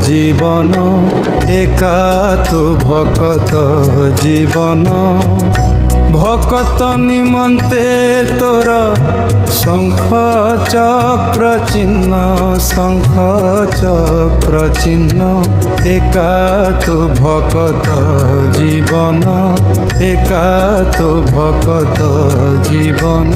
জীবন একা তো ভকত জীবন ভকত নিমন্তে তোর শঙ্খ চক্র চিহ্ন শঙ্খ চক্র চিহ্ন একা তো ভকত জীবন একা তো ভকত জীবন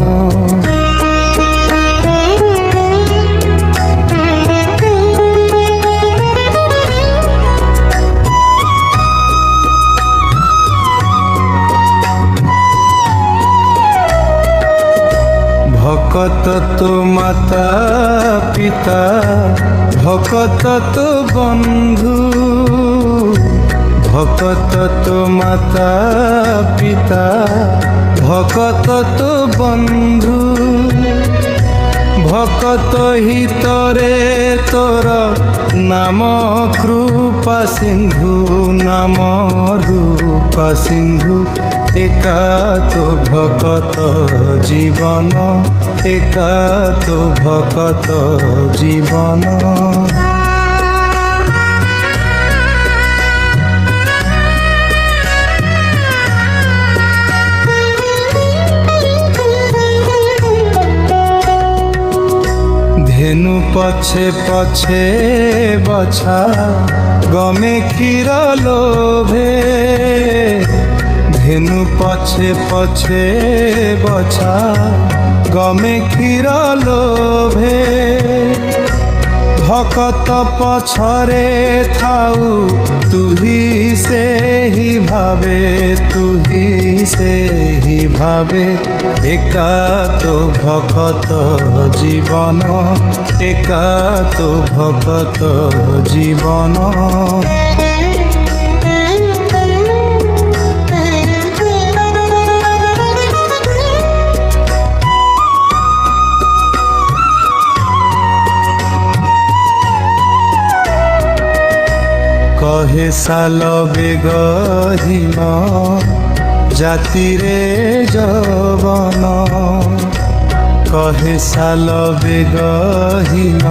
ভকত তো মাতা পিতা ভকত তো বন্ধু ভকত তো মাতা পিতা ভকত তো বন্ধু ভকত হিতরে তোর নাম কৃপা সিন্ধু নাম রূপা সিন্ধু একা তো ভকত জীবন একা তো ভকত জীবন ধেনু পছে পছে বছা গমে ক্ষীর লোভে ধেনু পছে পছে বছা গমে ক্ষীর লোভে ভকত পছরে থাউ তুহি সেহি ভাবে তুহি সেহি ভাবে একা তো ভকত জীবন একা তো ভকত জীবন কহে সাল বেগহীন জাতিরে যবন কহে সাল বেগহীন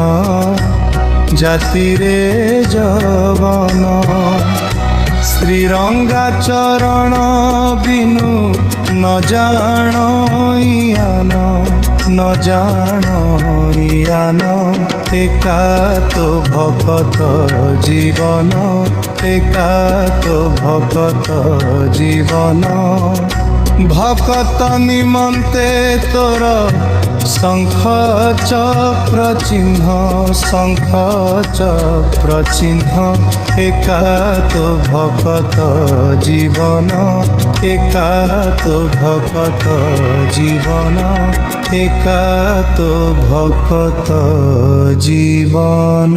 জাতিরে যবন শ্রীরঙ্গা চরণ বিনু ন জাণ ইয়ান ন জাণ ইয়ান একা তো ভকত জীবন একা তো ভকত জীবন ভকত নিমন্তে তোর শঙ্খ চক্র চিহ্ন শঙ্খ চক্র চিহ্ন একা তো ভকত জীবন একা তো ভকত জীবন একা তো ভকত জীবন।